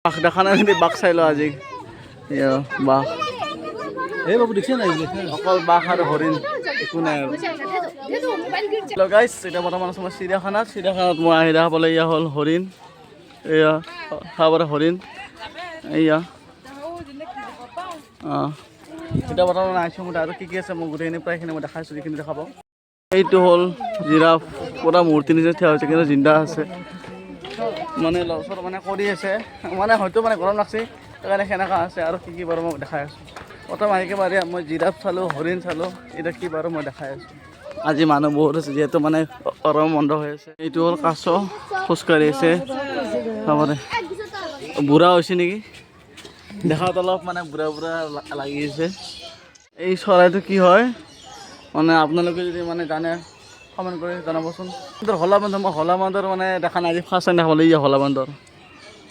বাঘ দেখা নাই কিন্তু বাঘ চাই লওঁ আজি বাঘ এই বাবু দেখছে না অকল বাঘ আৰু হৰিণ একো নাই আৰু হেল্ল' গাইছ এতিয়া বৰ্তমান আছোঁ মই চিৰিয়াখানাত মই আহি দেখা পালে এয়া হ'ল হৰিণ এয়া চাব পাৰে হৰিণ এয়া এতিয়া বৰ্তমান আহিছোঁ মোৰ আৰু কি আছে মই গোটেইখিনি প্ৰায়খিনি মই দেখাইছোঁ যিখিনি দেখা পাওঁ এইটো হ'ল জিৰাফ পুৰা মূৰ্তি নিচিনা থিয় হৈছে কিন্তু জিন্দা আছে মানে লৰচৰ মানে কৰি আছে মানে হয়তো মানে গৰম লাগছে সেইকাৰণে সেনেকুৱা আছে আৰু কি বাৰু মই দেখাই আছোঁ প্ৰথম আহিকে বাৰে মই জিৰাফ চালোঁ হৰিণ চালোঁ এতিয়া কি বাৰু মই দেখাই আছোঁ আজি মানুহ বহুত আছে যিহেতু মানে গৰম বন্ধ হৈ আছে এইটো হ'ল কাছ খোজকাঢ়ি আছে চাবৰে বুঢ়া হৈছে নেকি দেখাত অলপ মানে বুঢ়া লাগি আছে এই চৰাইটো কি হয় মানে আপোনালোকে যদি মানে জানে কমেণ্ট কৰি জনাবচোন হলা বান্দৰ মই হলা বান্দৰ মানে দেখা নাই আজি ফাৰ্ষ্ট টাইম দেখা পালোঁ হলা বান্দৰ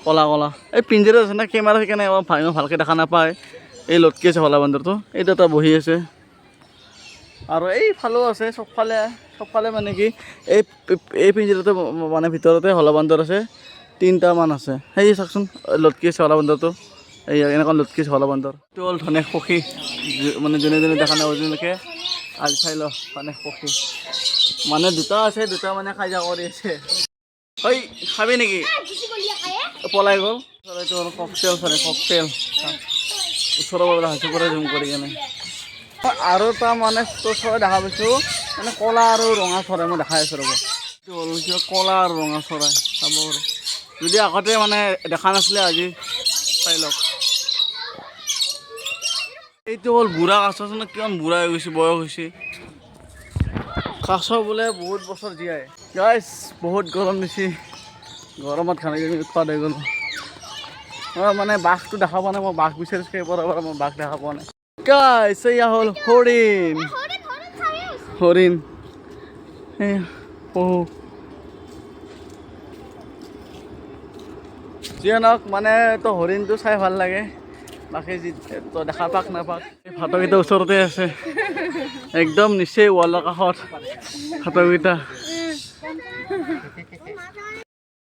কলা কলা এই পিঞ্জেৰত আছে না কেমেৰা সেইকাৰণে ভালকৈ দেখা নাপায় এই লটকি আছে হলা বান্দৰটো এইটো এটা বহি আছে আৰু এইফালেও আছে চবফালে মানে কি এই পিঞ্জেৰতে মানে ভিতৰতে হলা বান্দৰ আছে 3টামান আছে সেই চাওকচোন লটকি আছে হলা বান্দৰটো এই এনেকুৱা লটকি আছে হলা বান্দৰ এইটো হ'ল ধনেশ পক্ষী মানে যোনে দেখা নাই অৰিজিনেলকৈ আজি চাই ল ধনেশ পক্ষী মানে দুটা আছে দুটা মানে কাজিয়া কৰি আছে ঐ খাবি নেকি পলাই গ'ল এইটো হ'ল ককটেল ককটেল ওচৰৰ পৰা হাঁচি পৰা জুম কৰি কেনে আৰু এটা মানে চৰাই দেখা পাইছোঁ মানে ক'লা আৰু ৰঙা চৰাই মই দেখাই আছোঁ ৰ'ব এইটো হ'ল কিবা ক'লা আৰু ৰঙা চৰাই চাব পাৰে যদি আগতে মানে দেখা নাছিলে আজি চাই লওক এইটো হ'ল বুঢ়া কাছচোন কিমান বুঢ়া হৈ গৈছে বয়স হৈছে কাছ বোলে বহুত বছৰ জীয়াই গাইছ বহুত গৰম দিছে গৰমত খানা উৎপাত হৈ গ'ল মানে বাঘটো দেখা পোৱা নাই মই বাঘ বিচাৰিছোঁ এইবাৰ মই বাঘ দেখা পোৱা নাই গাইছ এয়া হ'ল হৰিণ যিয়ে নহওক মানে তো হৰিণটো চাই ভাল লাগে বাকী যি দেখা পাক নাপাক এই ভাটৌকেইটা ওচৰতে আছে একদম নিচেই ৱালৰ কাষত ভাটৌকেইটা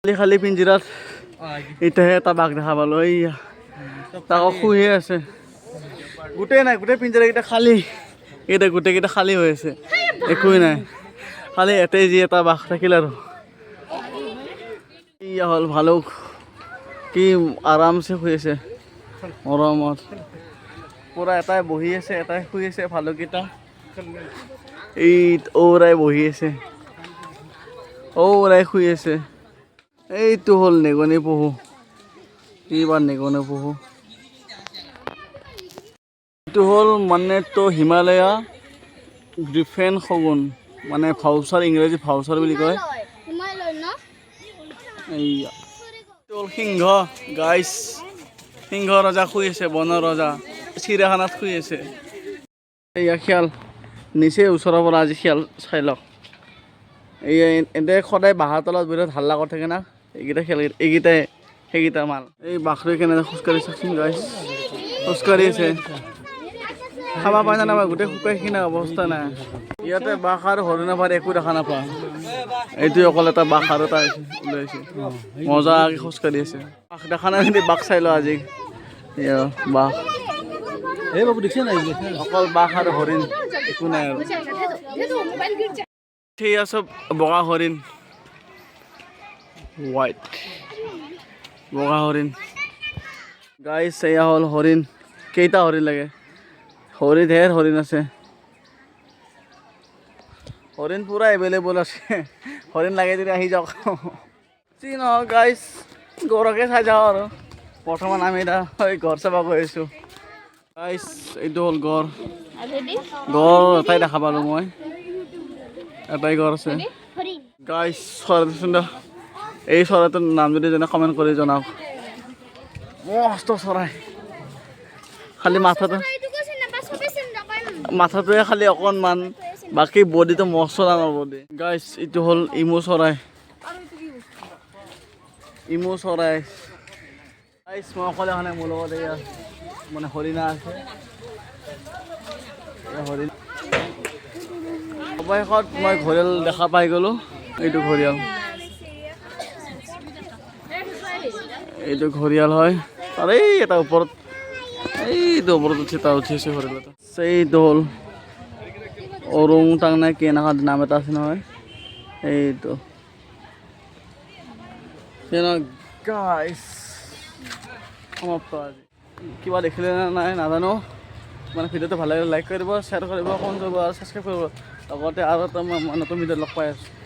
খালী পিঞ্জিৰাত এতিয়াহে এটা বাঘ দেখা পালোঁ এইয়া তাকো শুইহে আছে গোটেই নাই গোটেই পিঞ্জিৰাকেইটা খালী এইকেইটা গোটেইকেইটা খালী হৈ আছে একোৱেই নাই খালী এটাই যি এটা বাঘ থাকিল আৰু এয়া হ'ল ভালুক কি আৰামছে শুই আছে মৰমত পূৰা এটাই বহি আছে এটাই শুই আছে ভালুককেইটা এই ঔৰাই বহি আছে ঔৰাই শুই আছে এইটো হ'ল নেগনি পহু এইবাৰ নেগনি পহু এইটো হ'ল মানে তো হিমালয়া গ্ৰিফেন শগুন মানে ভাউচাৰ ইংৰাজী ভাউচাৰ বুলি কয় এইয়া এইটো হ'ল সিংহ গাইছ সিংহ ৰজা শুই আছে বনৰ ৰজা চিৰিয়াখানাত শুই আছে এয়া শিয়াল নিচেই ওচৰৰ পৰা আজি শিয়াল চাই লওক এই এনে সদায় বাঁহৰ তলত বিৰাট হাল্লা কৰি থাকে না এইকেইটা শিয়াল এইকেইটাই সেইকেইটা মাল এই বাঘটোৱে কেনেকৈ খোজকাঢ়ি চাওকচোন গাইছ খোজকাঢ়ি আছে খাব পাই না নাপায় গোটেই শুকাই খিনা অৱস্থা নাই ইয়াতে বাঘ আৰু হৰিণা ভাৰ একো দেখা নাপাওঁ এইটোৱে অকল এটা বাঘ আৰু এটা ওলাইছে মজাকৈ খোজকাঢ়ি আছে বাঘ দেখা নাই কিন্তু বাঘ চাই লওঁ আজি বাঘ এই বাবু দেখছে না অকল বাঘ আৰু হৰিণ একো নাই আৰু ঠিক আছে বগা হৰিণ হোৱাইট বগা হৰিণ গাইছ এয়া হ'ল হৰিণ কেইটা হৰিণ লাগে হৰিণ ঢেৰ হৰিণ আছে হৰিণ পূৰা এভেইলেবল আছে হৰিণ লাগে যদি আহি যাওক যি নহওক গাইছ গড়কে চাই যাওঁ আৰু বৰ্তমান আমি এতিয়া ঘৰ চাব গৈ আছোঁ গাইছ এইটো হ'ল গড় এটাই দেখা পালোঁ মই এটাই গড় আছে গাইছ চৰাইটো এই চৰাইটোৰ নাম যদি যেনে কমেণ্ট কৰি জনাওক মস্ত চৰাই খালি মাথাটোৱে খালি অকণমান বাকী বডিটো মস্ত ডাঙৰ বডি গাইছ এইটো হ'ল ইমু চৰাই গাইছ মই অকলে অহা নাই মোৰ লগত এয়া মানে হৰিণা আছে হৰিণ অৱশেষত মই ঘৰিয়াল দেখা পাই গ'লোঁ এইটো ঘৰিয়াল এইটো ঘৰিয়াল হয় আৰু এই এটা ওপৰত এইটো ওপৰত উঠি এটা উঠি আছে ঘৰিয়াল এটা এইটো হ'ল অৰুং টাং নে কি এনেকুৱা নাম এটা আছে নহয় এইটো গাইছ সমাপ্ত আজি কিবা দেখিলে নাই নাজানো মানে ভিডিঅ'টো ভাল লাগিলে লাইক কৰিব শ্বেয়াৰ কৰিব কমেণ্ট কৰিব আৰু ছাবস্ক্ৰাইব কৰিব লগতে আৰু এটা মই নতুন ভিডিঅ'ত লগ পাই আছোঁ